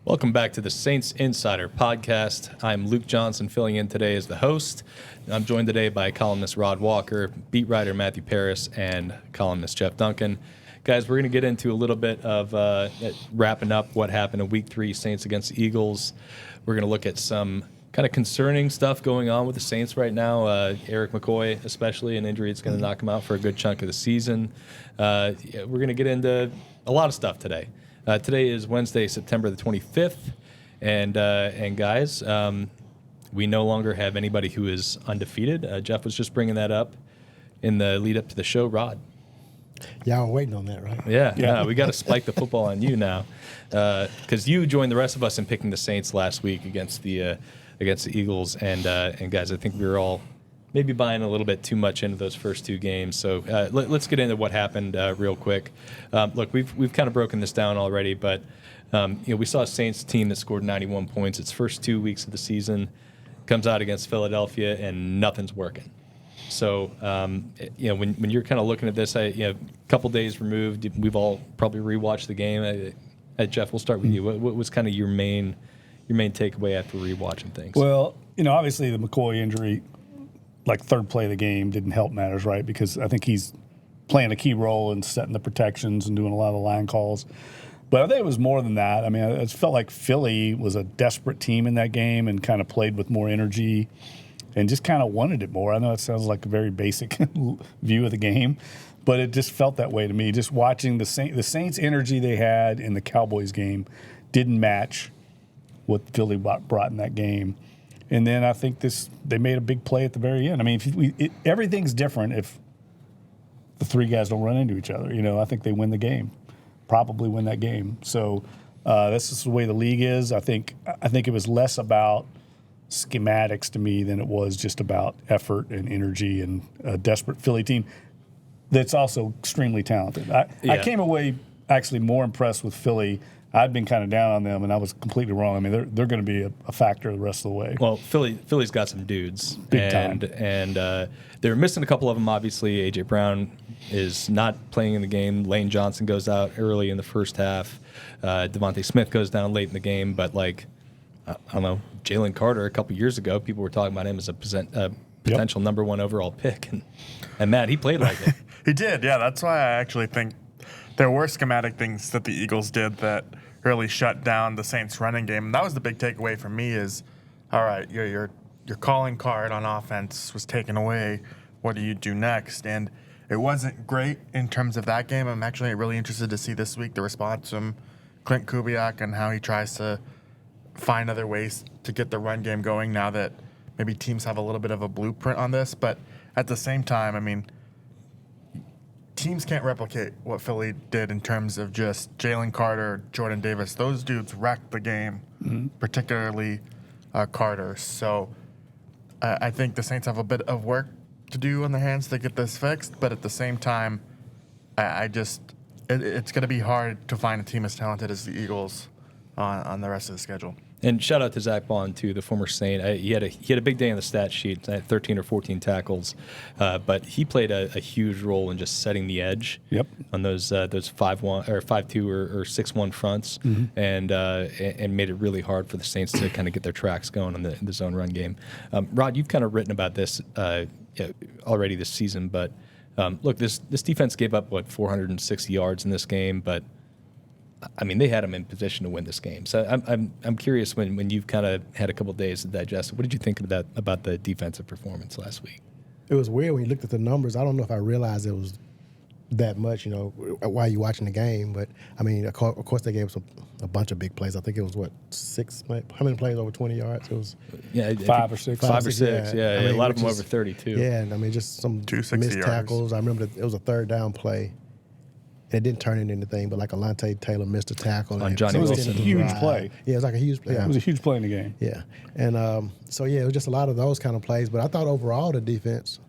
Welcome back to the Saints Insider Podcast. I'm Luke Johnson, filling in today as the host. I'm joined today by columnist Rod Walker, beat writer Matthew Paris, and columnist Jeff Duncan. Guys, we're going to get into a little bit of wrapping up what happened in Week 3, Saints against the Eagles. We're going to look at some kind of concerning stuff going on with the Saints right now. Erik McCoy, especially, an injury that's going to knock him out for a good chunk of the season. We're going to get into a lot of stuff today. Today is Wednesday, September the 25th, and guys, we no longer have anybody who is undefeated. Jeff was just bringing that up in the lead up to the show. Rod. Y'all were waiting on that, right? Yeah. No, we got to spike the football on you now, because you joined the rest of us in picking the Saints last week against the Eagles, and guys, I think we were all maybe buying a little bit too much into those first two games. So let's get into what happened real quick. Look, we've kind of broken this down already, but we saw a Saints team that scored 91 points its first 2 weeks of the season, comes out against Philadelphia, and nothing's working. So when you're kind of looking at this, a couple days removed, we've all probably rewatched the game. Jeff, we'll start with you. What was kind of your main takeaway after rewatching things? Well, obviously the McCoy injury, like third play of the game, didn't help matters, right? Because I think he's playing a key role in setting the protections and doing a lot of the line calls. But I think it was more than that. I mean, it felt like Philly was a desperate team in that game and kind of played with more energy and just kind of wanted it more. I know it sounds like a very basic view of the game, but it just felt that way to me. Just watching the Saints' energy they had in the Cowboys game didn't match what Philly brought in that game. And then I think they made a big play at the very end. I mean, everything's different if the three guys don't run into each other. I think they win the game, probably win that game. So that's just the way the league is. I think it was less about schematics to me than it was just about effort and energy and a desperate Philly team that's also extremely talented. I came away actually more impressed with Philly. I'd been kind of down on them, and I was completely wrong. I mean, they're going to be a factor the rest of the way. Well, Philly's got some dudes. Big time. And they're missing a couple of them, obviously. A.J. Brown is not playing in the game. Lane Johnson goes out early in the first half. Devontae Smith goes down late in the game. But, I don't know, Jalen Carter a couple years ago, people were talking about him as a potential number one overall pick. And Matt, he played like it. He did, yeah. That's why I actually think there were schematic things that the Eagles did that really shut down the Saints' running game. And that was the big takeaway for me is, all right, your calling card on offense was taken away. What do you do next? And it wasn't great in terms of that game. I'm actually really interested to see this week the response from Clint Kubiak and how he tries to find other ways to get the run game going now that maybe teams have a little bit of a blueprint on this. But at the same time, I mean, teams can't replicate what Philly did in terms of just Jalen Carter, Jordan Davis. Those dudes wrecked the game, particularly Carter. So I think the Saints have a bit of work to do on their hands to get this fixed. But at the same time, it's going to be hard to find a team as talented as the Eagles on the rest of the schedule. And shout out to Zach Bond, too, the former Saint. He had a big day on the stat sheet, 13 or 14 tackles, but he played a huge role in just setting the edge on those 5-1 or 5-2 or 6-1 fronts, and made it really hard for the Saints to kind of get their tracks going on the zone run game. Rod, you've kind of written about this already this season, but look, this defense gave up 460 yards in this game, but I mean, they had them in position to win this game. So I'm curious when you've kind of had a couple of days to digest it, what did you think about the defensive performance last week? It was weird when you looked at the numbers. I don't know if I realized it was that much, while you're watching the game. But, I mean, of course they gave us a bunch of big plays. I think it was, 6? How many plays over 20 yards? It was 5 or 6. 5 or 6, yeah. I mean, a lot of them over 32. Yeah, and I mean, just some missed tackles. I remember it was a third down play. It didn't turn into anything, but Alontae Taylor missed a tackle. On Johnny Wilson. It was a huge play. Yeah, it was like a huge play. It was a huge play in the game. Yeah. And it was just a lot of those kind of plays. But I thought overall the defense,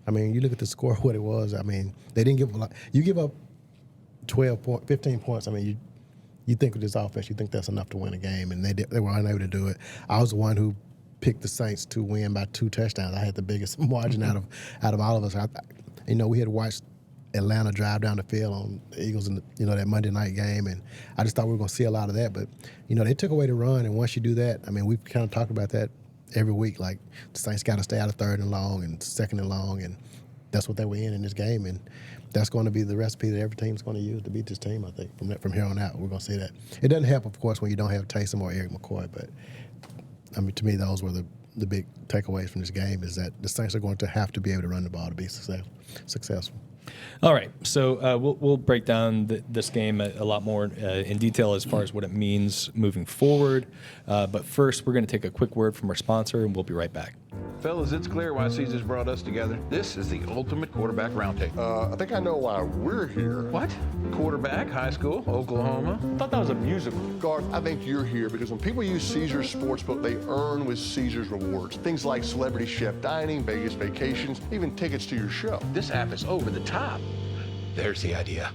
I mean, you look at the score, what it was. I mean, they didn't give a lot. You give up 15 points. I mean, you think with this offense, you think that's enough to win a game, and they were unable to do it. I was the one who picked the Saints to win by 2 touchdowns. I had the biggest margin out of all of us. We had watched Atlanta drive down the field on the Eagles in that Monday night game, and I just thought we were going to see a lot of that. But they took away the run, and once you do that, I mean, we've kind of talked about that every week. Like the Saints got to stay out of 3rd and long and 2nd and long, and that's what they were in this game, and that's going to be the recipe that every team's going to use to beat this team. I think from here on out, we're going to see that. It doesn't help, of course, when you don't have Taysom or Erik McCoy, but I mean, to me, those were the big takeaways from this game, is that the Saints are going to have to be able to run the ball to be successful. All right, so we'll break down this game a lot more in detail as far as what it means moving forward. But first, we're going to take a quick word from our sponsor, and we'll be right back. Fellas, it's clear why Caesars brought us together. This is the ultimate quarterback roundtable. I think I know why we're here. What? Quarterback, high school, Oklahoma? I thought that was a musical. Garth, I think you're here because when people use Caesars Sportsbook, they earn with Caesars rewards. Things like celebrity chef dining, Vegas vacations, even tickets to your show. This app is over the top. There's the idea.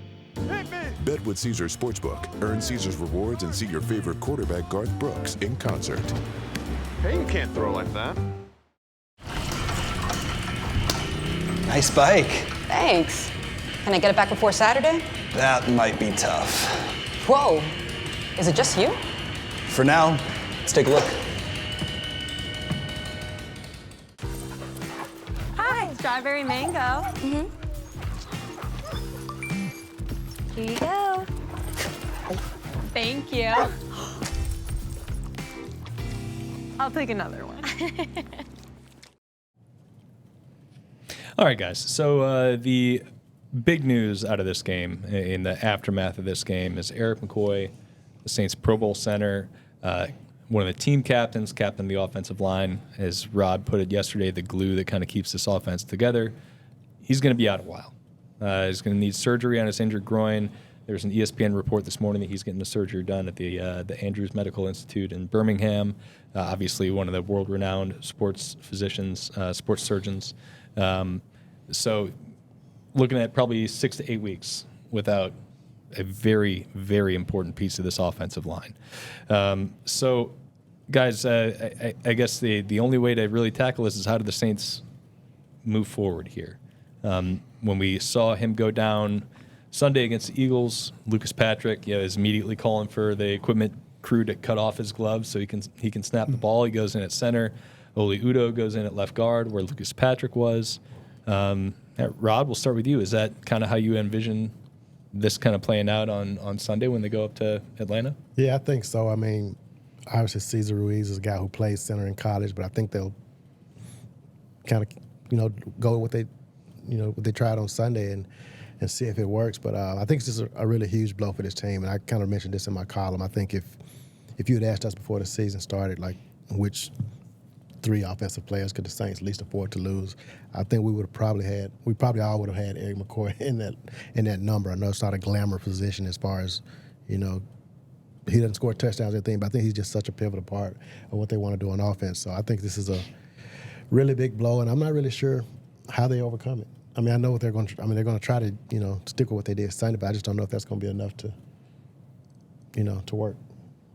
Bet with Caesars Sportsbook. Earn Caesars rewards and see your favorite quarterback, Garth Brooks, in concert. Hey, you can't throw like that. Nice bike. Thanks. Can I get it back before Saturday? That might be tough. Whoa. Is it just you? For now, let's take a look. Hi, strawberry mango. Mm-hmm. Here you go. Thank you. I'll take another one. All right, guys. So the big news out of this game, in the aftermath of this game, is Erik McCoy, the Saints Pro Bowl center, one of the team captains, captain of the offensive line, as Rod put it yesterday, the glue that kind of keeps this offense together. He's going to be out a while. He's going to need surgery on his injured groin. There's an ESPN report this morning that he's getting the surgery done at the Andrews Medical Institute in Birmingham. Obviously, one of the world-renowned sports physicians, sports surgeons. So looking at probably 6 to 8 weeks without a very, very important piece of this offensive line. So, guys, I guess the only way to really tackle this is how do the Saints move forward here? When we saw him go down Sunday against the Eagles, Lucas Patrick is immediately calling for the equipment crew to cut off his gloves so he can snap the ball. He goes in at center. Oli Udoh goes in at left guard where Lucas Patrick was. Rod, we'll start with you. Is that kind of how you envision this kind of playing out on Sunday when they go up to Atlanta? Yeah, I think so. I mean, obviously Cesar Ruiz is a guy who played center in college, but I think they'll kind of, go with what they tried on Sunday and see if it works. But I think it's just a really huge blow for this team. And I kind of mentioned this in my column. I think if you had asked us before the season started, like which 3 offensive players could the Saints least afford to lose, I think we probably all would have had Erik McCoy in that number. I know it's not a glamour position as far as, he doesn't score touchdowns or anything, but I think he's just such a pivotal part of what they want to do on offense. So I think this is a really big blow, and I'm not really sure how they overcome it. I mean, I know what they're going to. I mean, they're going to try to, stick with what they did Sunday, but I just don't know if that's going to be enough to, to work.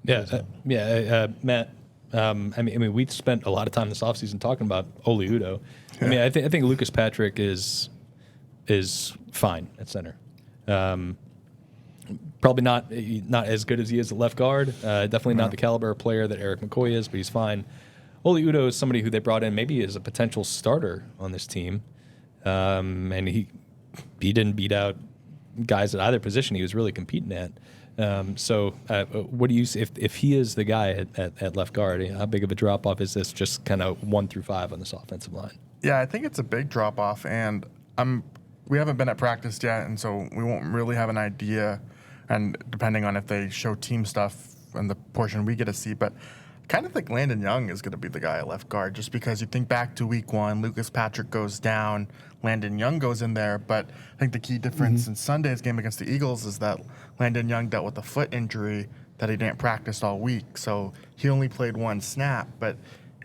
Yeah, Matt. I mean, we spent a lot of time this offseason talking about Oli Udoh. Yeah. I mean, I think Lucas Patrick is fine at center. Probably not as good as he is at left guard. Definitely not the caliber of player that Erik McCoy is, but he's fine. Oli Udoh is somebody who they brought in maybe as a potential starter on this team, and he didn't beat out guys at either position he was really competing at. So what do you see if he is the guy at left guard? How big of a drop off is this? Just kind of 1 through 5 on this offensive line. Yeah, I think it's a big drop off, and we haven't been at practice yet, and so we won't really have an idea. And depending on if they show team stuff and the portion we get to see, but I kind of think Landon Young is going to be the guy at left guard, just because you think back to week 1, Lucas Patrick goes down, Landon Young goes in there, but I think the key difference in Sunday's game against the Eagles is that Landon Young dealt with a foot injury that he didn't practice all week, so he only played 1 snap, but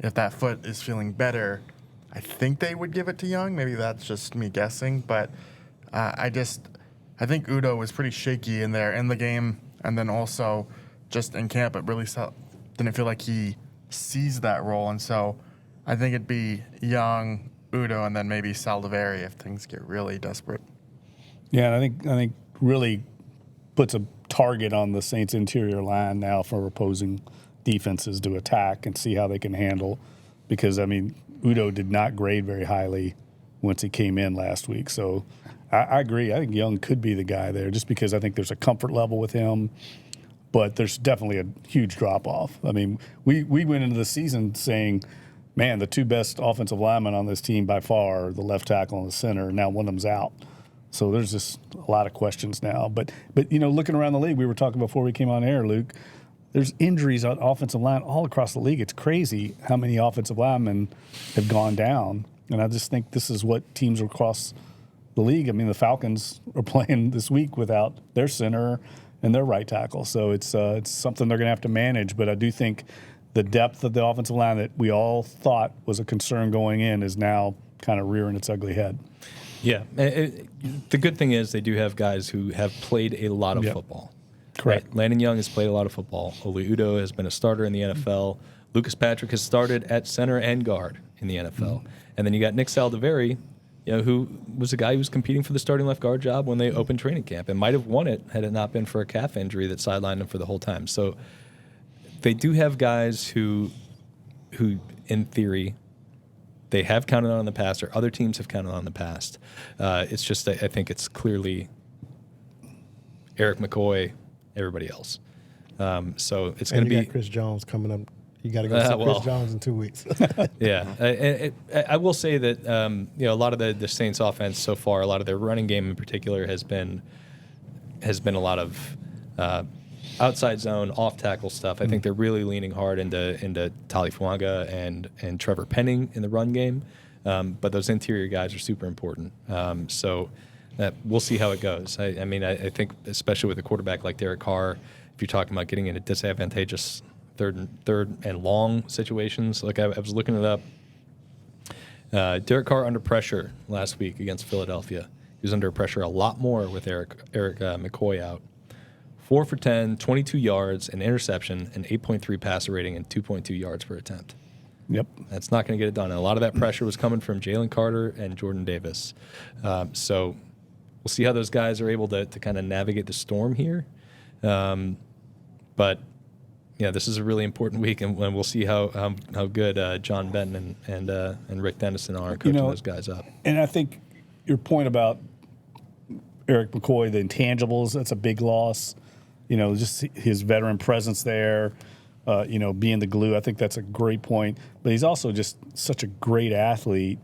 if that foot is feeling better, I think they would give it to Young. Maybe that's just me guessing, but I think Udoh was pretty shaky in there in the game, and then also just in camp, it really didn't feel like he sees that role. And so I think it'd be Young, Udo, and then maybe Saldiveri if things get really desperate. Yeah, and I think really puts a target on the Saints interior line now for opposing defenses to attack and see how they can handle. Because, I mean, Udo did not grade very highly once he came in last week. So I agree. I think Young could be the guy there just because I think there's a comfort level with him. But there's definitely a huge drop-off. I mean, we went into the season saying, man, the two best offensive linemen on this team by far are the left tackle and the center. Now one of them's out. So there's just a lot of questions now. But you know, looking around the league, we were talking before we came on air, Luke, there's injuries on offensive line all across the league. It's crazy how many offensive linemen have gone down. And I just think this is what teams across the league, I mean, the Falcons are playing this week without their center and their right tackle. So it's something they're going to have to manage. But I do think the depth of the offensive line that we all thought was a concern going in is now kind of rearing its ugly head. Yeah. The good thing is they do have guys who have played a lot of football. Correct. Right? Landon Young has played a lot of football. Oli Udo has been a starter in the NFL. Lucas Patrick has started at center and guard in the NFL. And then you got Nick Saldiveri, you know, who was a guy who was competing for the starting left guard job when they opened training camp and might have won it had it not been for a calf injury that sidelined him for the whole time. So they do have guys who in theory, they have counted on in the past, or other teams have counted on in the past. It's just I think it's clearly Erik McCoy, everybody else. So it's going to be Chris Jones coming up. You got to go see Chris Jones in 2 weeks. Yeah, I will say that you know, a lot of the Saints offense so far, a lot of their running game in particular has been a lot of outside zone, off tackle stuff. I think they're really leaning hard into Talifuanga and Trevor Penning in the run game. But those interior guys are super important. So we'll see how it goes. I mean, I think especially with a quarterback like Derek Carr, if you're talking about getting into disadvantageous third and long situations, like I was looking it up. Derek Carr under pressure last week against Philadelphia. He was under pressure a lot more with Erik McCoy out. 4 for 10, 22 yards, an interception, an 8.3 passer rating, and 2.2 yards per attempt. Yep. That's not going to get it done. And a lot of that pressure was coming from Jalen Carter and Jordan Davis. So we'll see how those guys are able to kind of navigate the storm here. But yeah, this is a really important week, and we'll see how good John Benton and Rick Dennison are coaching those guys up. And I think your point about Erik McCoy, the intangibles, that's a big loss. You know, just his veteran presence there, you know, being the glue. I think that's a great point. But he's also just such a great athlete,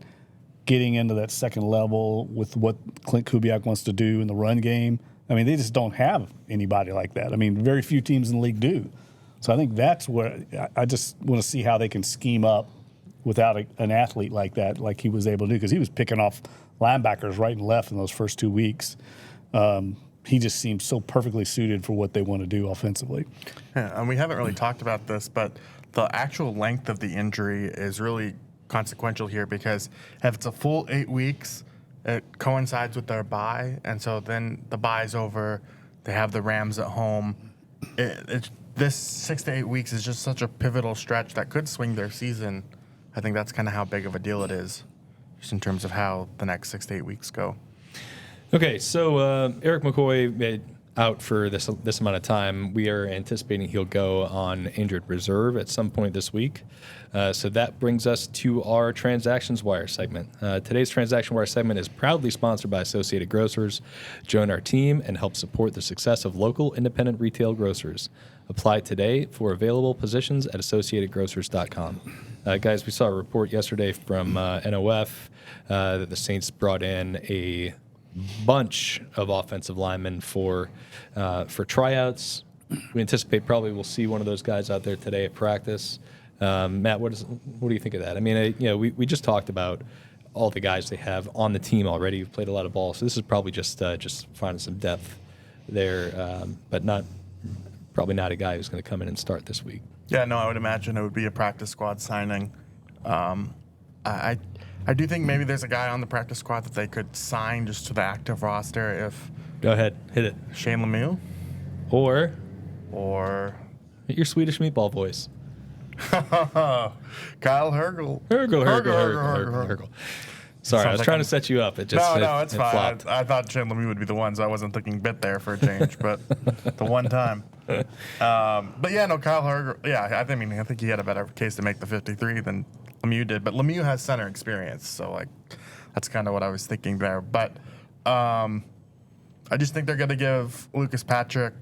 getting into that second level with what Clint Kubiak wants to do in the run game. I mean, they just don't have anybody like that. I mean, very few teams in the league do. So I think that's where I just want to see how they can scheme up without an athlete like that, like he was able to do, because he was picking off linebackers right and left in those first 2 weeks. He just seems so perfectly suited for what they want to do offensively. Yeah, and we haven't really talked about this, but the actual length of the injury is really consequential here, because if it's a full 8 weeks, it coincides with their bye, and so then the bye's over, they have the Rams at home. This 6 to 8 weeks is just such a pivotal stretch that could swing their season. I think that's kind of how big of a deal it is, just in terms of how the next 6 to 8 weeks go. Okay, so Erik McCoy out for this amount of time. We are anticipating he'll go on injured reserve at some point this week. So that brings us to our Transactions Wire segment. Today's Transaction Wire segment is proudly sponsored by Associated Grocers. Join our team and help support the success of local independent retail grocers. Apply today for available positions at AssociatedGrocers.com. Guys, we saw a report yesterday from NOF that the Saints brought in a bunch of offensive linemen for tryouts. We anticipate probably we'll see one of those guys out there today at practice. Matt, what do you think of that? I mean, we just talked about all the guys they have on the team already who've played a lot of ball, so this is probably just finding some depth there, but probably not a guy who's going to come in and start this week. Yeah, no, I would imagine it would be a practice squad signing. I do think maybe there's a guy on the practice squad that they could sign just to the active roster if... Go ahead, hit it. Shane Lemieux? Or your Swedish meatball voice. Kyle Hergel. Hergel. Sorry, I was trying to set you up. It just it's it fine. flopped. I thought Shane Lemieux would be the ones. I wasn't thinking bit there for a change, but the one time. But yeah, no, Kyle Hergel. Yeah, I think he had a better case to make the 53 than Lemieux did. But Lemieux has center experience, so like that's kind of what I was thinking there. But I just think they're going to give Lucas Patrick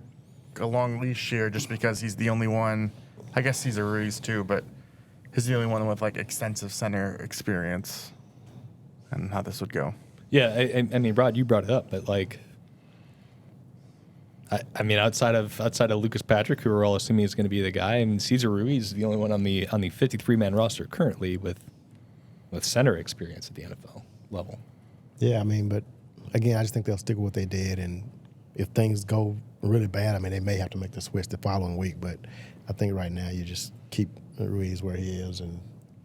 a long leash here, just because he's the only one. I guess he's a Ruiz too, but he's the only one with like extensive center experience. And how this would go. Yeah, I mean, Rod, you brought it up, but like, I mean, outside of Lucas Patrick, who we're all assuming is going to be the guy, I mean, Cesar Ruiz is the only one on the 53-man roster currently with center experience at the NFL level. Yeah, I mean, but again, I just think they'll stick with what they did, and if things go really bad, I mean, they may have to make the switch the following week. But I think right now you just keep Ruiz where he is and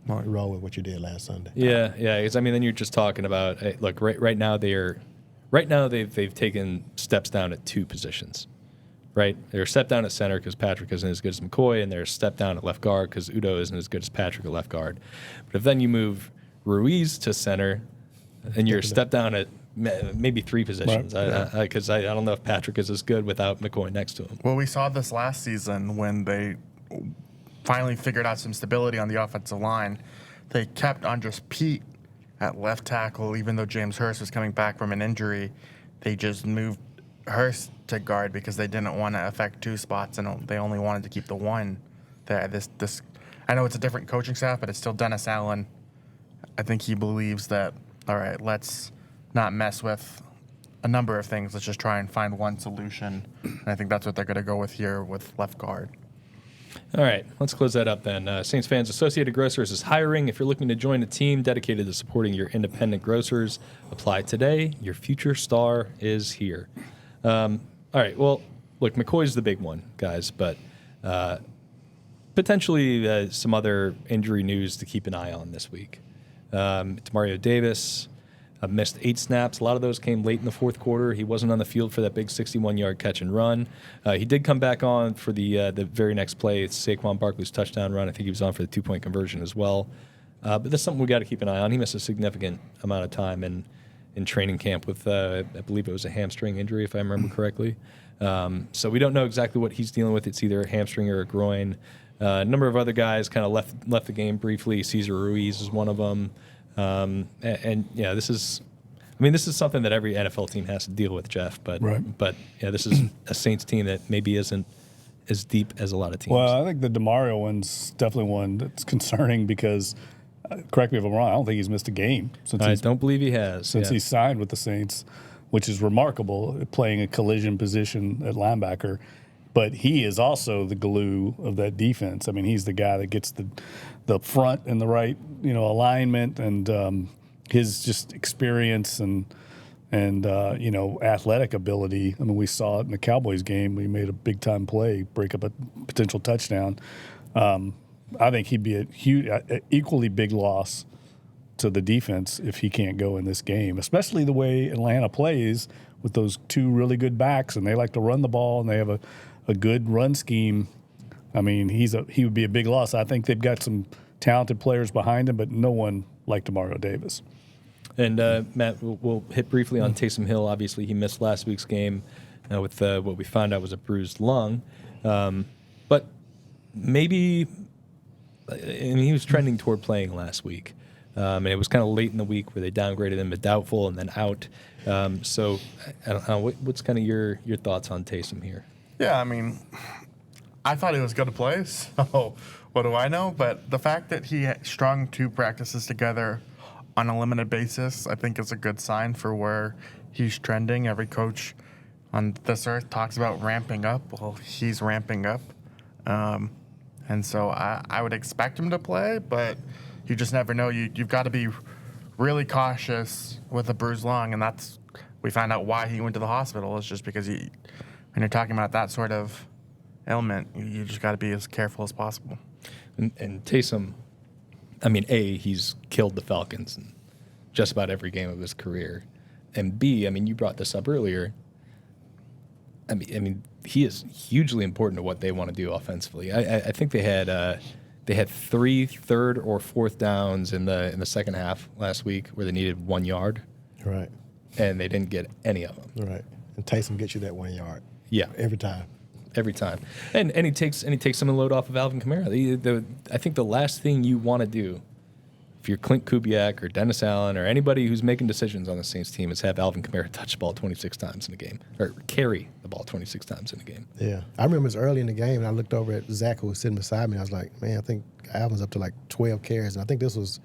roll with what you did last Sunday. Yeah, because I mean, then you're just talking about look, right now they've taken steps down at two positions, right? They're a step down at center because Patrick isn't as good as McCoy, and they're a step down at left guard because Udo isn't as good as Patrick at left guard. But if then you move Ruiz to center, and you're a step down at maybe three positions, because I don't know if Patrick is as good without McCoy next to him. Well, we saw this last season when they finally figured out some stability on the offensive line. They kept Andres Pete at left tackle, even though James Hurst was coming back from an injury. They just moved Hurst to guard because they didn't want to affect two spots, and they only wanted to keep the one there. This, I know it's a different coaching staff, but it's still Dennis Allen. I think he believes that, all right, let's not mess with a number of things. Let's just try and find one solution. And I think that's what they're going to go with here with left guard. All right, let's close that up then. Saints fans, Associated Grocers is hiring. If you're looking to join a team dedicated to supporting your independent grocers, apply today. Your future star is here. All right, well, look, McCoy's the big one, guys, but potentially some other injury news to keep an eye on this week. Demario Davis missed 8 snaps. A lot of those came late in the fourth quarter. He wasn't on the field for that big 61-yard catch and run. He did come back on for the very next play. It's Saquon Barkley's touchdown run. I think he was on for the 2-point conversion as well. But that's something we got to keep an eye on. He missed a significant amount of time in training camp with, I believe it was a hamstring injury, if I remember correctly. So we don't know exactly what he's dealing with. It's either a hamstring or a groin. A number of other guys kind of left the game briefly. Cesar Ruiz is one of them. This is something that every NFL team has to deal with, Jeff. But this is a Saints team that maybe isn't as deep as a lot of teams. Well, I think the Demario one's definitely one that's concerning because, correct me if I'm wrong, I don't think he's missed a game since I don't believe he has since he signed with the Saints, which is remarkable, playing a collision position at linebacker. But he is also the glue of that defense. I mean, he's the guy that gets the front and the right, alignment, and his just experience and athletic ability. I mean, we saw it in the Cowboys game. We made a big time play, break up a potential touchdown. I think he'd be a huge, equally big loss to the defense if he can't go in this game, especially the way Atlanta plays with those two really good backs, and they like to run the ball, and they have a good run scheme. I mean, he would be a big loss. I think they've got some talented players behind him, but no one like Demario Davis. And Matt, we'll hit briefly on Taysom Hill. Obviously, he missed last week's game with what we found out was a bruised lung. But maybe, he was trending toward playing last week. And it was kind of late in the week where they downgraded him to doubtful and then out. So I don't know. What's kind of your thoughts on Taysom here? Yeah, I mean, I thought he was going to play, so what do I know? But the fact that he strung 2 practices together on a limited basis, I think is a good sign for where he's trending. Every coach on this earth talks about ramping up. Well, he's ramping up. And so I would expect him to play, but you just never know. You've got to be really cautious with a bruised lung, and we found out why he went to the hospital. It's just because when you're talking about that sort of ailment, you just got to be as careful as possible. And Taysom, I mean, A, he's killed the Falcons in just about every game of his career. And B, I mean, you brought this up earlier. I mean, he is hugely important to what they want to do offensively. I think they had They had 3 third or fourth downs in the second half last week where they needed 1 yard. Right. And they didn't get any of them. Right. And Taysom gets you that 1 yard. Yeah. Every time. Every time. And he takes some of the load off of Alvin Kamara. I think the last thing you want to do if you're Clint Kubiak or Dennis Allen or anybody who's making decisions on the Saints team is have Alvin Kamara touch the ball 26 times in a game or carry the ball 26 times in a game. Yeah. I remember it was early in the game, and I looked over at Zach, who was sitting beside me, and I was like, man, I think Alvin's up to like 12 carries. And I think this was,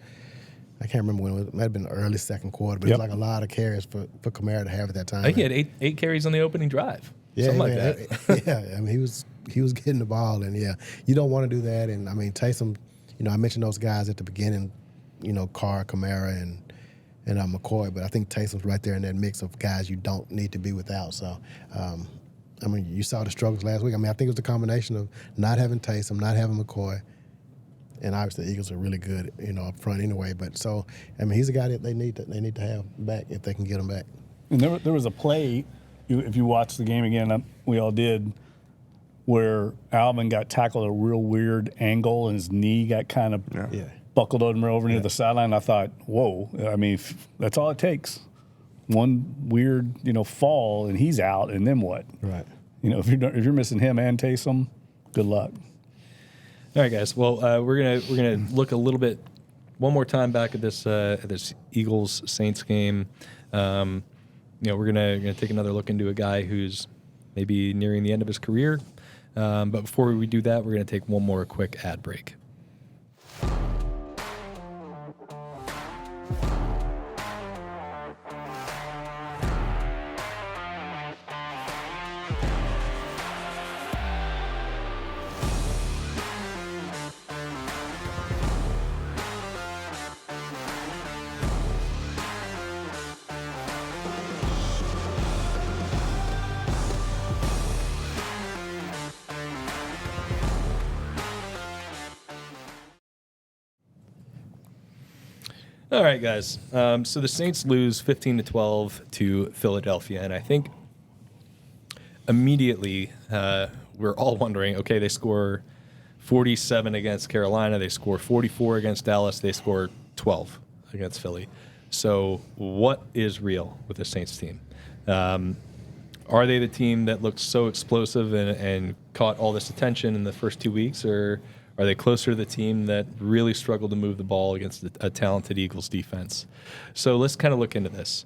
I can't remember when it was. It might have been the early second quarter, but it was like a lot of carries for Kamara to have at that time. I think he had eight carries on the opening drive. Yeah, something like that. Yeah, I mean, he was getting the ball, and you don't want to do that. And I mean, Taysom, I mentioned those guys at the beginning, Carr, Kamara, and McCoy, but I think Taysom's right there in that mix of guys you don't need to be without. So, I mean, you saw the struggles last week. I mean, I think it was the combination of not having Taysom, not having McCoy, and obviously the Eagles are really good, up front anyway. But so, I mean, he's a guy that they need to have back if they can get him back. And there was a play, if you watch the game again, we all did, where Alvin got tackled at a real weird angle and his knee got kind of buckled over near the sideline. I thought, whoa, I mean, that's all it takes. One weird, fall and he's out, and then what? Right. If you're missing him and Taysom, good luck. All right, guys. Well, we're gonna look a little bit one more time back at this Eagles Saints game. We're gonna take another look into a guy who's maybe nearing the end of his career. But before we do that, we're gonna take one more quick ad break. All right, guys. So the Saints lose 15-12 to Philadelphia, and I think immediately we're all wondering, okay, they score 47 against Carolina, they score 44 against Dallas, they score 12 against Philly. So what is real with the Saints team? Are they the team that looked so explosive and caught all this attention in the first 2 weeks, or are they closer to the team that really struggled to move the ball against a talented Eagles defense? So let's kind of look into this.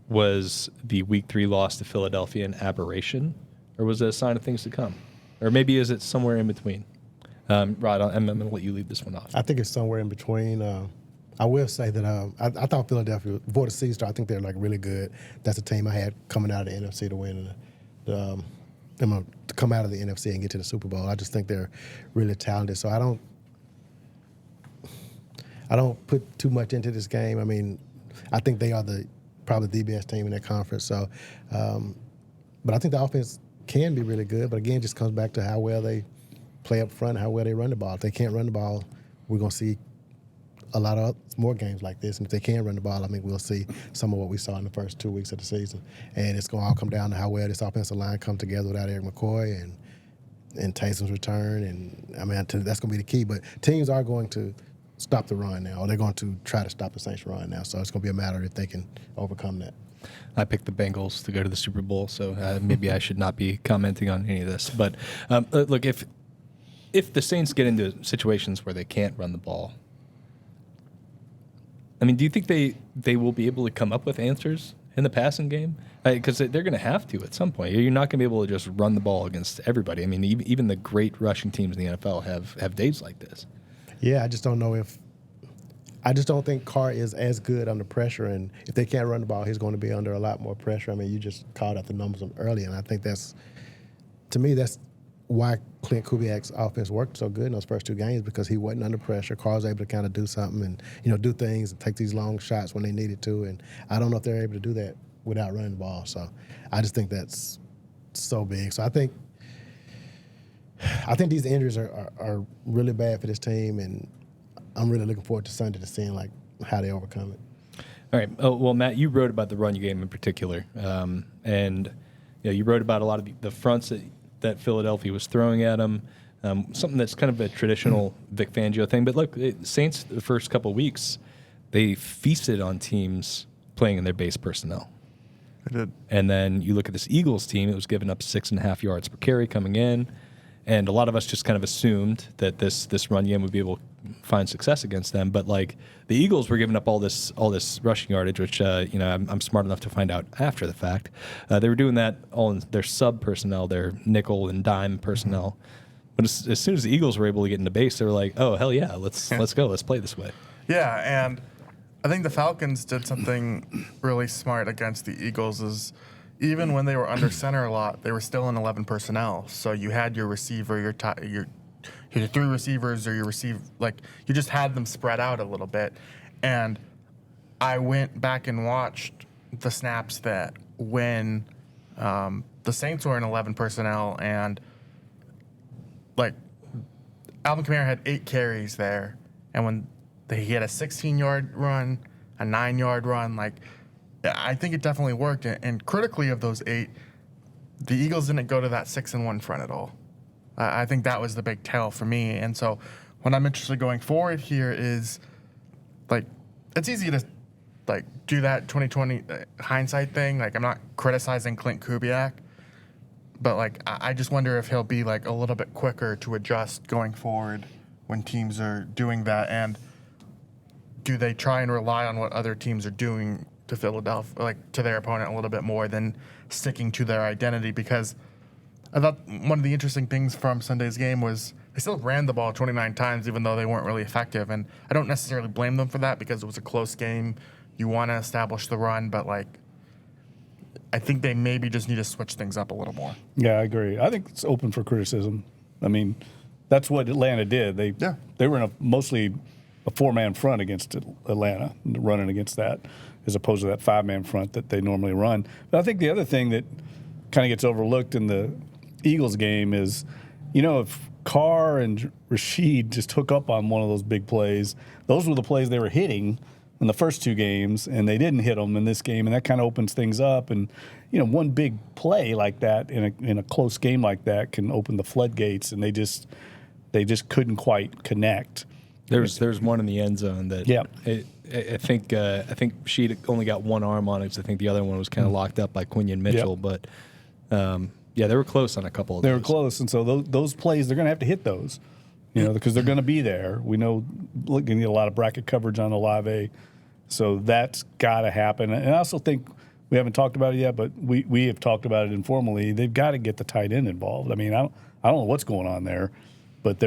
Was the Week 3 loss to Philadelphia an aberration, or was it a sign of things to come? Or maybe is it somewhere in between? Rod, I'm going to let you lead this one off. I think it's somewhere in between. I will say that I thought Philadelphia, before the season started, I think they're like really good. That's a team I had coming out of the NFC to win to come out of the NFC and get to the Super Bowl. I just think they're really talented. So I don't put too much into this game. I mean, I think they are probably the best team in that conference. So, but I think the offense can be really good. But again, it just comes back to how well they play up front, how well they run the ball. If they can't run the ball, we're going to see a lot of more games like this. And if they can run the ball, I mean, we'll see some of what we saw in the first 2 weeks of the season. And it's going to all come down to how well this offensive line comes together without Erik McCoy and Taysom's return. And, I mean, that's going to be the key. But teams are going to stop the run now, or they're going to try to stop the Saints' run now. So it's going to be a matter if they can overcome that. I picked the Bengals to go to the Super Bowl, so maybe I should not be commenting on any of this. But, look, if the Saints get into situations where they can't run the ball, I mean, do you think they will be able to come up with answers in the passing game? Because they're going to have to at some point. You're not going to be able to just run the ball against everybody. I mean, even the great rushing teams in the NFL have days like this. Yeah, I just don't know I just don't think Carr is as good under pressure. And if they can't run the ball, he's going to be under a lot more pressure. I mean, you just called out the numbers earlier, and I think to me, that's why Clint Kubiak's offense worked so good in those first two games, because he wasn't under pressure. Carr was able to kind of do something and do things and take these long shots when they needed to. And I don't know if they're able to do that without running the ball. So I just think that's so big. So I think these injuries are really bad for this team, and I'm really looking forward to Sunday to seeing like how they overcome it. All right. Oh, well, Matt, you wrote about the run game in particular, and you wrote about a lot of the fronts that Philadelphia was throwing at them. something that's kind of a traditional Vic Fangio thing. But look, Saints, the first couple of weeks, they feasted on teams playing in their base personnel. They did. And then you look at this Eagles team, it was giving up 6.5 yards per carry coming in. And a lot of us just kind of assumed that this run game would be able to find success against them. But like the Eagles were giving up all this rushing yardage, which I'm smart enough to find out after the fact. They were doing that all in their sub personnel, their nickel and dime personnel. But as soon as the Eagles were able to get into base, they were like, "Oh hell yeah, let's go, let's play this way." Yeah, and I think the Falcons did something really smart against the Eagles. Is even when they were under center a lot, they were still in 11 personnel. So you had your receiver, your 3 receivers, or your you just had them spread out a little bit. And I went back and watched the snaps that when the Saints were in 11 personnel, and Alvin Kamara had 8 carries there, and when he had a 16-yard run, a 9-yard run, I think it definitely worked. And critically, of those 8, the Eagles didn't go to that 6-1 front at all. I think that was the big tell for me. And so what I'm interested going forward here is, it's easy to, do that 2020 hindsight thing. I'm not criticizing Clint Kubiak, but, I just wonder if he'll be, a little bit quicker to adjust going forward when teams are doing that. And do they try and rely on what other teams are doing to Philadelphia, to their opponent a little bit more than sticking to their identity? Because I thought one of the interesting things from Sunday's game was they still ran the ball 29 times, even though they weren't really effective. And I don't necessarily blame them for that because it was a close game. You want to establish the run, but I think they maybe just need to switch things up a little more. Yeah, I agree. I think it's open for criticism. I mean, that's what Atlanta did. They were in mostly a 4-man front against Atlanta, running against that, as opposed to that 5-man front that they normally run. But I think the other thing that kind of gets overlooked in the Eagles game is, if Carr and Rashid just hook up on one of those big plays, those were the plays they were hitting in the first 2 games, and they didn't hit them in this game, and that kind of opens things up. And one big play like that in a close game like that can open the floodgates, and they just couldn't quite connect. There's one in the end zone that I think Rashid only got one arm on it, because I think the other one was kind of locked up by Quinion Mitchell. But they were close on a couple of those. They were close, and so those plays, they're going to have to hit those, because they're going to be there. We know we're going to get a lot of bracket coverage on Olave, so that's got to happen. And I also think we haven't talked about it yet, but we have talked about it informally. They've got to get the tight end involved. I mean, I don't know what's going on there, but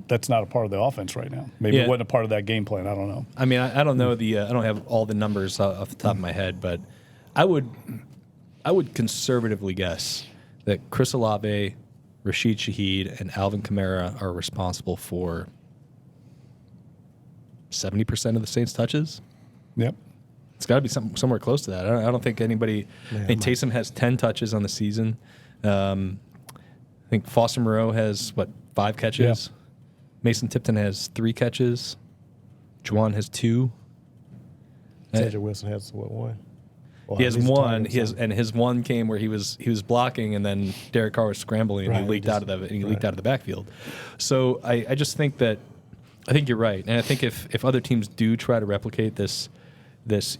that's not a part of the offense right now. Maybe it wasn't a part of that game plan. I don't know. I mean, I don't know I don't have all the numbers off the top of my head, but I would conservatively guess that Chris Olave, Rashid Shaheed, and Alvin Kamara are responsible for 70% of the Saints' touches. Yep. It's got to be somewhere close to that. I don't think anybody. Taysom has 10 touches on the season. I think Foster Moreau has 5 catches. Yeah. Mason Tipton has 3 catches. Juwan has 2. Cedric Wilson has 1. Well, he has 1. His one came where he was blocking, and then Derek Carr was scrambling, and he leaked out of the backfield. So I just think that I think you're right, and I think if other teams do try to replicate this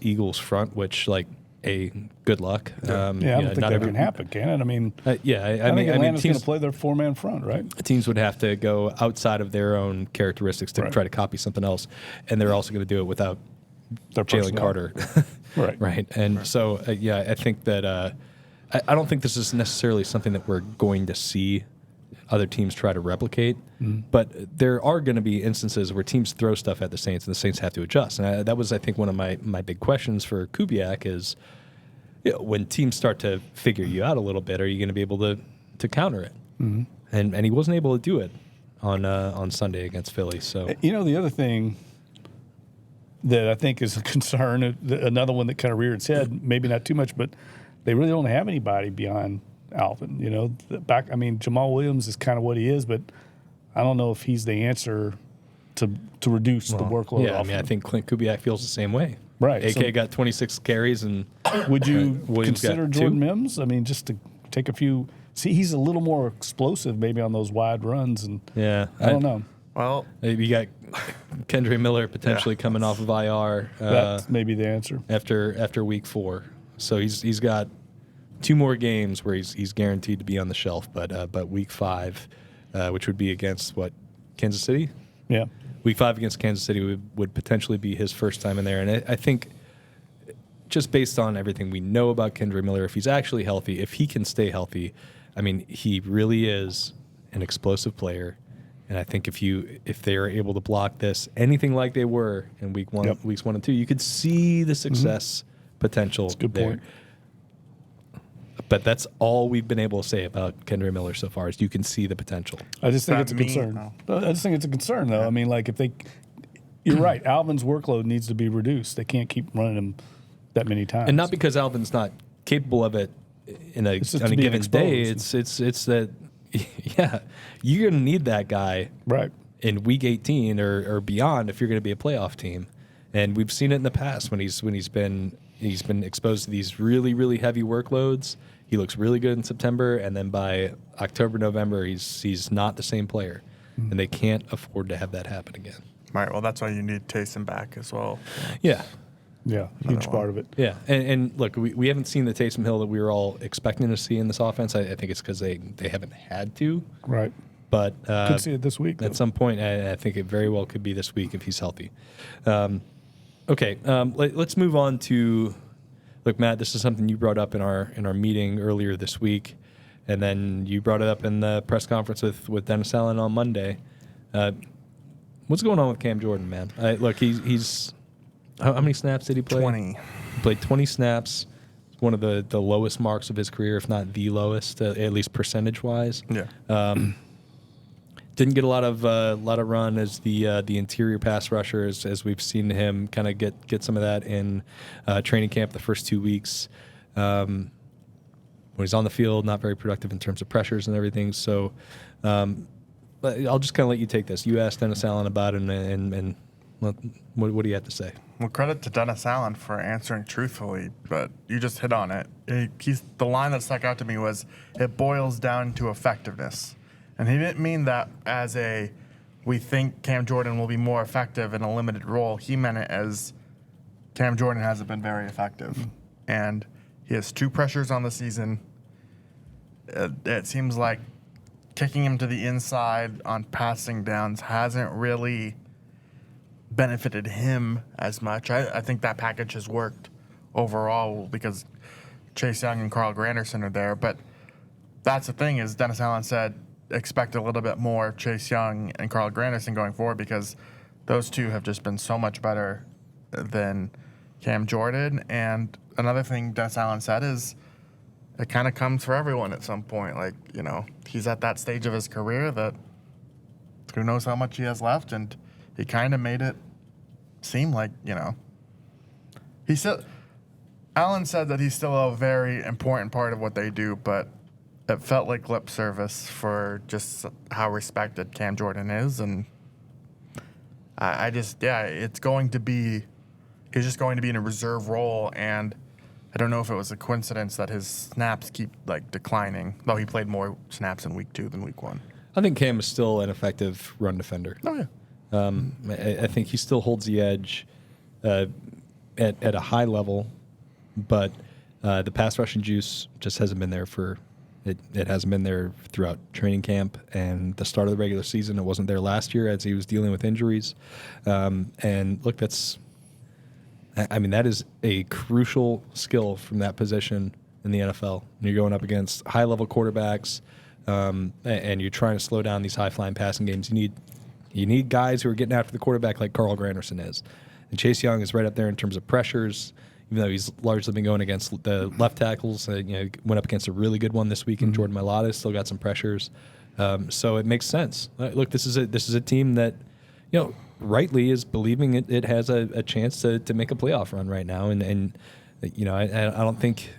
Eagles front, which good luck. I don't think that can happen, can it? I mean, I think Atlanta's going to play their 4-man front, right? Teams would have to go outside of their own characteristics to try to copy something else, and they're also going to do it without Jalen Carter. Right. And so, I think that I don't think this is necessarily something that we're going to see other teams try to replicate, but there are going to be instances where teams throw stuff at the Saints, and the Saints have to adjust. And that was, I think, one of my big questions for Kubiak is, when teams start to figure you out a little bit, are you going to be able to counter it? Mm-hmm. And he wasn't able to do it on Sunday against Philly. So the other thing that I think is a concern, another one that kind of reared its head, maybe not too much, but they really don't have anybody beyond Alvin. Jamal Williams is kind of what he is, but I don't know if he's the answer to reduce the workload. Yeah, I think Clint Kubiak feels the same way. Right. AK got 26 carries, and would you Williams consider got Jordan 2? Mims? I mean, just to take a few See, he's a little more explosive maybe on those wide runs, and Yeah. I don't know. Well, You got Kendra Miller potentially coming off of IR That's maybe the answer. after week 4. So he's got 2 more games where he's guaranteed to be on the shelf. But week 5, which would be against Kansas City? Yeah. Week 5 against Kansas City would potentially be his first time in there. And I think just based on everything we know about Kendra Miller, if he's actually healthy, if he can stay healthy, I mean, he really is an explosive player. And I think if they are able to block this anything like they were in weeks 1 and 2, you could see the success potential That's a good there. point. But that's all we've been able to say about Kendra Miller so far is you can see the potential. I just think That it's a me? concern. No. I just think it's a concern, though. I mean, like you're right. Alvin's workload needs to be reduced. They can't keep running him that many times. And not because Alvin's not capable of it on a just to be given day. exposed. It's that yeah, you're going to need that guy right in week 18 or beyond if you're going to be a playoff team. And we've seen it in the past when he's been exposed to these really, really heavy workloads. He looks really good in September, and then by October, November, he's not the same player, and they can't afford to have that happen again. right. Well, that's why you need Taysom back as well. Yeah, Yeah, huge part of it. yeah. And look, we haven't seen the Taysom Hill that we were all expecting to see in this offense. I think it's because they haven't had to. Right. But Could see it this week, though. at some point. I think it very well could be this week if he's healthy. Okay, let's move on to. Look, Matt, this is something you brought up in our meeting earlier this week, and then you brought it up in the press conference with Dennis Allen on Monday. What's going on with Cam Jordan, man? Look, he's how many snaps did he play? 20. He played 20 snaps. One of the lowest marks of his career, if not the lowest, at least percentage-wise. Yeah. Didn't get a lot of run as the interior pass rusher, as we've seen him kind of get some of that in training camp the first 2 weeks. When he's on the field, not very productive in terms of pressures and everything. So but I'll just kind of let you take this. You asked Dennis Allen about it, and what do you have to say? Well, credit to Dennis Allen for answering truthfully, but you just hit on it. The line that stuck out to me was, it boils down to effectiveness. And he didn't mean that as we think Cam Jordan will be more effective in a limited role. He meant it as Cam Jordan hasn't been very effective. And he has 2 pressures on the season. It seems like kicking him to the inside on passing downs hasn't really benefited him as much. I think that package has worked overall because Chase Young and Carl Granderson are there. But that's the thing is Dennis Allen said, expect a little bit more of Chase Young and Carl Granderson going forward because those 2 have just been so much better than Cam Jordan. And another thing Dennis Allen said is it kind of comes for everyone at some point. Like, he's at that stage of his career that who knows how much he has left. And he kind of made it seem like, he said, Allen said that he's still a very important part of what they do, but it felt like lip service for just how respected Cam Jordan is. And he's just going to be in a reserve role. And I don't know if it was a coincidence that his snaps keep declining, though he played more snaps in week 2 than week 1. I think Cam is still an effective run defender. Oh, yeah. I think he still holds the edge at a high level, but the pass rushing juice just hasn't been there it hasn't been there throughout training camp and the start of the regular season. It wasn't there last year as he was dealing with injuries. And look, that is a crucial skill from that position in the NFL. You're going up against high level quarterbacks, and you're trying to slow down these high flying passing games. You need guys who are getting after the quarterback like Carl Granderson is. And Chase Young is right up there in terms of pressures, even though he's largely been going against the left tackles. Went up against a really good one this week in Jordan Mailata, still got some pressures. So it makes sense. Look, this is a team that, rightly is believing it has a chance to make a playoff run right now. And I don't think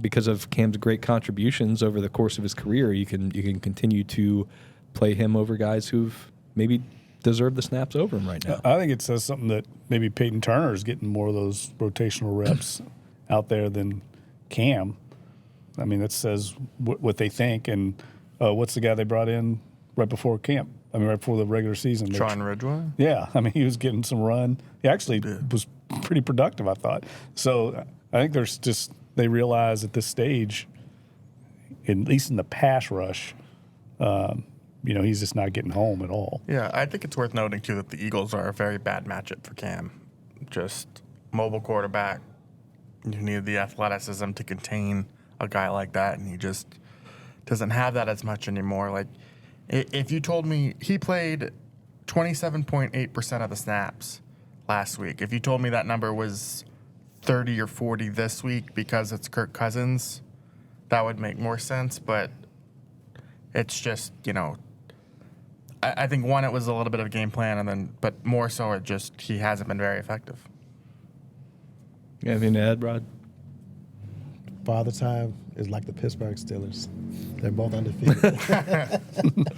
because of Cam's great contributions over the course of his career, you can continue to play him over guys who've maybe deserve the snaps over him right now. I think it says something that maybe Peyton Turner is getting more of those rotational reps out there than Cam. I mean, that says what they think. And what's the guy they brought in right before camp? I mean, right before the regular season. Sean Ridgway? Yeah. I mean, he was getting some run. He actually was pretty productive, I thought. So I think they realize at this stage, at least in the pass rush, he's just not getting home at all. Yeah, I think it's worth noting, too, that the Eagles are a very bad matchup for Cam. Just mobile quarterback. You need the athleticism to contain a guy like that, and he just doesn't have that as much anymore. Like, if you told me he played 27.8% of the snaps last week, if you told me that number was 30 or 40 this week because it's Kirk Cousins, that would make more sense. But it's just, I think, one, it was a little bit of a game plan, but more so he hasn't been very effective. You have anything to add, Rod? Father Time is like the Pittsburgh Steelers. They're both undefeated.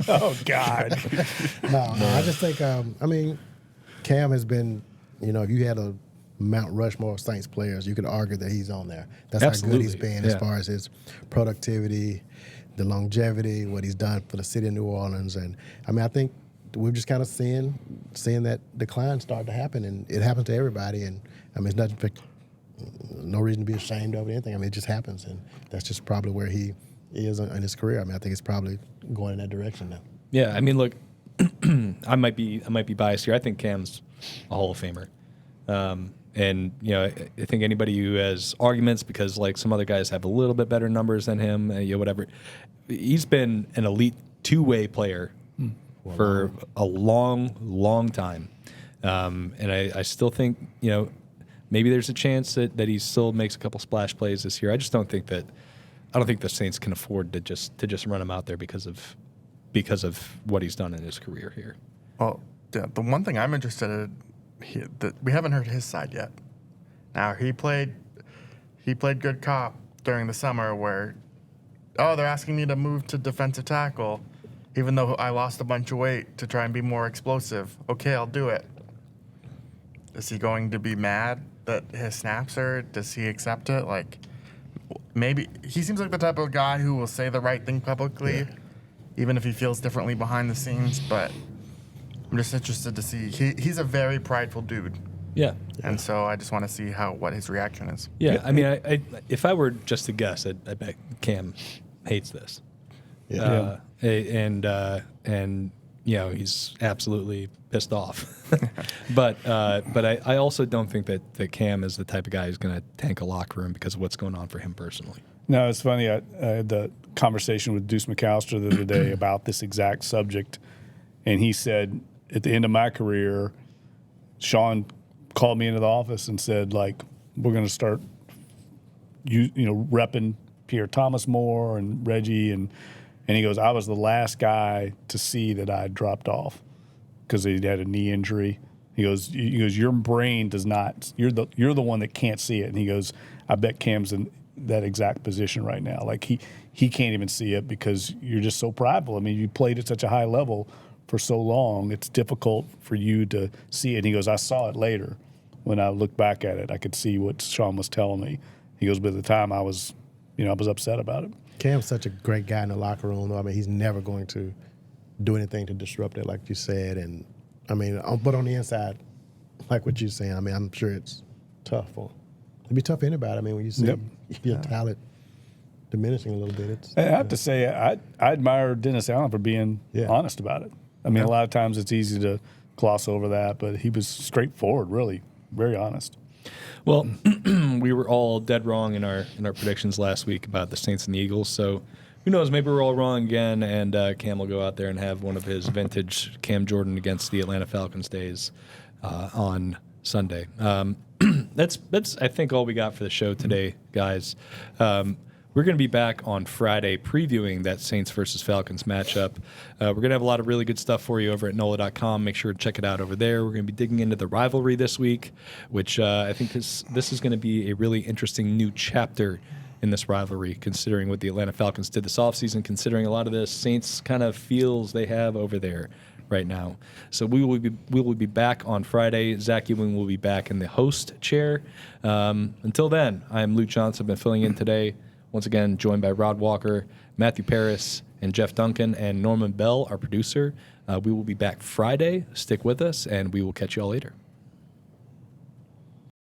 Oh, God. No, I just think, Cam has been, if you had a Mount Rushmore of Saints players, you could argue that he's on there. That's Absolutely. how good he's been as far as his productivity, the longevity, what he's done for the city of New Orleans. And, I think we're just kind of seeing that decline start to happen, and it happens to everybody. And, it's nothing no reason to be ashamed of it or anything. It just happens, and that's just probably where he is in his career. I think it's probably going in that direction now. Yeah, look, I might be biased here. I think Cam's a Hall of Famer, and I think anybody who has arguments because like some other guys have a little bit better numbers than him, whatever. He's been an elite two-way player for a long time, and I still think maybe there's a chance that he still makes a couple splash plays this year. I just don't think the Saints can afford to just run him out there because of what he's done in his career here. Well, the one thing I'm interested in, that we haven't heard his side yet. Now he played good cop during the summer where, they're asking me to move to defensive tackle, even though I lost a bunch of weight to try and be more explosive. Okay, I'll do it. Is he going to be mad that his snaps are? Does he accept it? Like, maybe he seems like the type of guy who will say the right thing publicly, even if he feels differently behind the scenes. But I'm just interested to see. He's a very prideful dude. Yeah. And so I just want to see what his reaction is. Yeah. I if I were just to guess, I bet Cam hates this. Yeah. And he's absolutely pissed off. but I also don't think that Cam is the type of guy who's going to tank a locker room because of what's going on for him personally. No, it's funny. I had the conversation with Deuce McAllister the other day about this exact subject, and he said, at the end of my career, Sean called me into the office and said, like, we're going to start repping Pierre Thomas more and Reggie, and he goes, I was the last guy to see that I dropped off because he had a knee injury. He goes, your brain does not. You're the one that can't see it. And he goes, I bet Cam's in that exact position right now. Like he can't even see it because you're just so prideful. You played at such a high level for so long. It's difficult for you to see it. And he goes, I saw it later when I looked back at it. I could see what Sean was telling me. He goes, but at the time I was upset about it. Cam's such a great guy in the locker room, though. He's never going to do anything to disrupt it, like you said. And, but on the inside, like what you're saying, I'm sure it's tough for him. It'd be tough for anybody. When you see your talent diminishing a little bit. I have to say, I admire Dennis Allen for being honest about it. A lot of times it's easy to gloss over that, but he was straightforward, really, very honest. Well, we were all dead wrong in our predictions last week about the Saints and the Eagles. So who knows? Maybe we're all wrong again, and Cam will go out there and have one of his vintage Cam Jordan against the Atlanta Falcons days on Sunday. That's I think all we got for the show today, guys. We're going to be back on Friday previewing that Saints versus Falcons matchup. We're going to have a lot of really good stuff for you over at NOLA.com. Make sure to check it out over there. We're going to be digging into the rivalry this week, which I think this is going to be a really interesting new chapter in this rivalry, considering what the Atlanta Falcons did this offseason, considering a lot of the Saints kind of feels they have over there right now. So we will be back on Friday. Zach Ewing will be back in the host chair. Until then, I am Luke Johnson. I've been filling in today. Once again, joined by Rod Walker, Matthew Paris, and Jeff Duncan, and Norman Bell, our producer. We will be back Friday. Stick with us, and we will catch you all later.